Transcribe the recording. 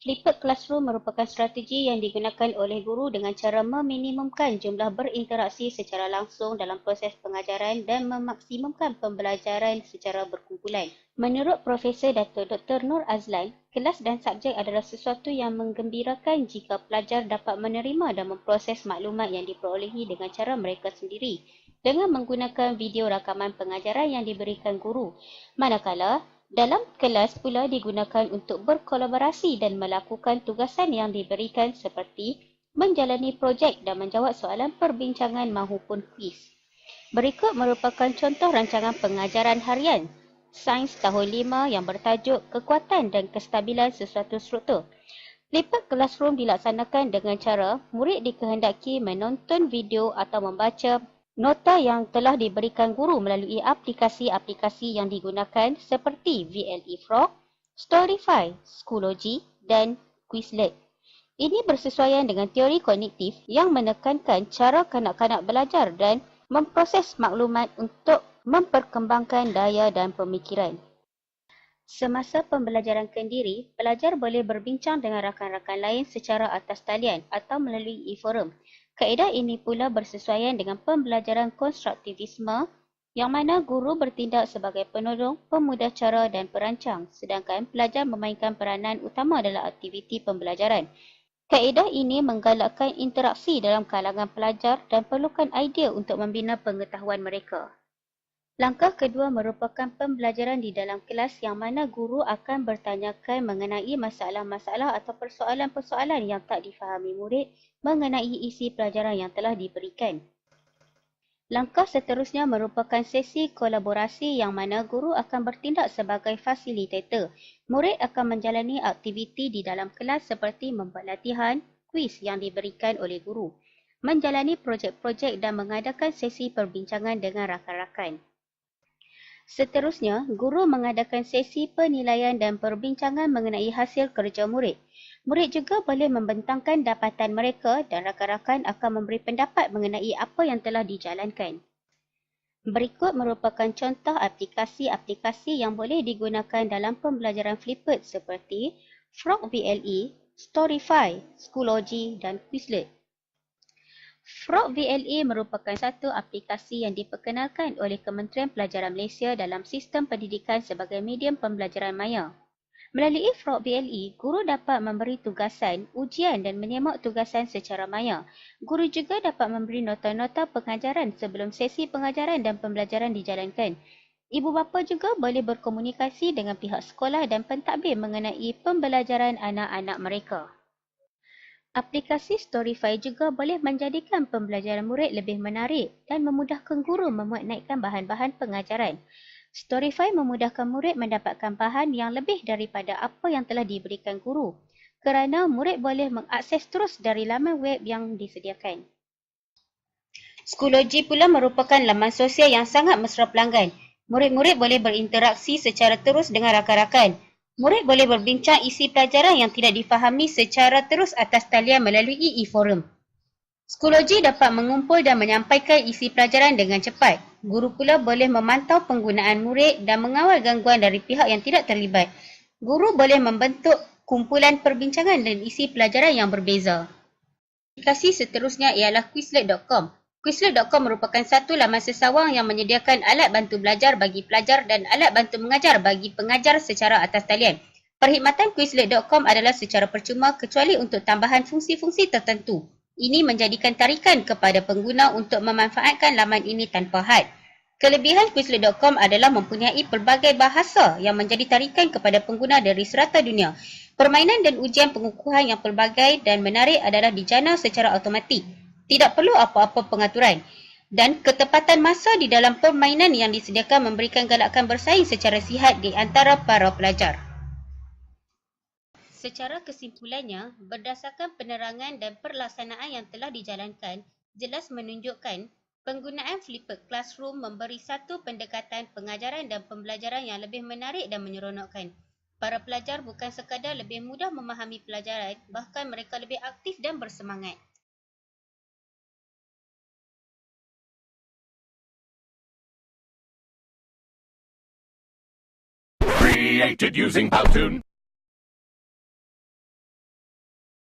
Flipped Classroom merupakan strategi yang digunakan oleh guru dengan cara meminimumkan jumlah berinteraksi secara langsung dalam proses pengajaran dan memaksimumkan pembelajaran secara berkumpulan. Menurut Profesor Dato' Dr. Nur Azlan, kelas dan subjek adalah sesuatu yang menggembirakan jika pelajar dapat menerima dan memproses maklumat yang diperolehi dengan cara mereka sendiri dengan menggunakan video rakaman pengajaran yang diberikan guru. Manakala, dalam kelas pula digunakan untuk berkolaborasi dan melakukan tugasan yang diberikan seperti menjalani projek dan menjawab soalan perbincangan maupun kuis. Berikut merupakan contoh rancangan pengajaran harian Sains Tahun 5 yang bertajuk Kekuatan dan Kestabilan Sesuatu Struktur. Flipped Classroom dilaksanakan dengan cara murid dikehendaki menonton video atau membaca nota yang telah diberikan guru melalui aplikasi-aplikasi yang digunakan seperti VLE Frog, Storyfy, Schoology dan Quizlet. Ini bersesuaian dengan teori kognitif yang menekankan cara kanak-kanak belajar dan memproses maklumat untuk memperkembangkan daya dan pemikiran. Semasa pembelajaran kendiri, pelajar boleh berbincang dengan rakan-rakan lain secara atas talian atau melalui e-forum. Kaedah ini pula bersesuaian dengan pembelajaran konstruktivisme yang mana guru bertindak sebagai penolong, pemudah cara dan perancang sedangkan pelajar memainkan peranan utama dalam aktiviti pembelajaran. Kaedah ini menggalakkan interaksi dalam kalangan pelajar dan perlukan idea untuk membina pengetahuan mereka. Langkah kedua merupakan pembelajaran di dalam kelas yang mana guru akan bertanyakan mengenai masalah-masalah atau persoalan-persoalan yang tak difahami murid mengenai isi pelajaran yang telah diberikan. Langkah seterusnya merupakan sesi kolaborasi yang mana guru akan bertindak sebagai fasilitator. Murid akan menjalani aktiviti di dalam kelas seperti membuat latihan, kuis yang diberikan oleh guru, menjalani projek-projek dan mengadakan sesi perbincangan dengan rakan-rakan. Seterusnya, guru mengadakan sesi penilaian dan perbincangan mengenai hasil kerja murid. Murid juga boleh membentangkan dapatan mereka dan rakan-rakan akan memberi pendapat mengenai apa yang telah dijalankan. Berikut merupakan contoh aplikasi-aplikasi yang boleh digunakan dalam pembelajaran Flipped seperti Frog VLE, Storyfy, Schoology dan Quizlet. Frog VLE merupakan satu aplikasi yang diperkenalkan oleh Kementerian Pelajaran Malaysia dalam sistem pendidikan sebagai medium pembelajaran maya. Melalui Frog VLE, guru dapat memberi tugasan, ujian dan menyemak tugasan secara maya. Guru juga dapat memberi nota-nota pengajaran sebelum sesi pengajaran dan pembelajaran dijalankan. Ibu bapa juga boleh berkomunikasi dengan pihak sekolah dan pentadbir mengenai pembelajaran anak-anak mereka. Aplikasi Storyfy juga boleh menjadikan pembelajaran murid lebih menarik dan memudahkan guru memuat naikkan bahan-bahan pengajaran. Storyfy memudahkan murid mendapatkan bahan yang lebih daripada apa yang telah diberikan guru kerana murid boleh mengakses terus dari laman web yang disediakan. Schoology pula merupakan laman sosial yang sangat mesra pelanggan. Murid-murid boleh berinteraksi secara terus dengan rakan-rakan. Murid boleh berbincang isi pelajaran yang tidak difahami secara terus atas talian melalui e-forum. Schoology dapat mengumpul dan menyampaikan isi pelajaran dengan cepat. Guru pula boleh memantau penggunaan murid dan mengawal gangguan dari pihak yang tidak terlibat. Guru boleh membentuk kumpulan perbincangan dan isi pelajaran yang berbeza. Aplikasi seterusnya ialah Quizlet.com. Quizlet.com merupakan satu laman sesawang yang menyediakan alat bantu belajar bagi pelajar dan alat bantu mengajar bagi pengajar secara atas talian. Perkhidmatan Quizlet.com adalah secara percuma kecuali untuk tambahan fungsi-fungsi tertentu. Ini menjadikan tarikan kepada pengguna untuk memanfaatkan laman ini tanpa had. Kelebihan Quizlet.com adalah mempunyai pelbagai bahasa yang menjadi tarikan kepada pengguna dari serata dunia. Permainan dan ujian pengukuhan yang pelbagai dan menarik adalah dijana secara automatik. Tidak perlu apa-apa pengaturan. Dan ketepatan masa di dalam permainan yang disediakan memberikan galakan bersaing secara sihat di antara para pelajar. Secara kesimpulannya, berdasarkan penerangan dan pelaksanaan yang telah dijalankan, jelas menunjukkan penggunaan Flipped Classroom memberi satu pendekatan pengajaran dan pembelajaran yang lebih menarik dan menyeronokkan. Para pelajar bukan sekadar lebih mudah memahami pelajaran, bahkan mereka lebih aktif dan bersemangat. Created using Powtoon.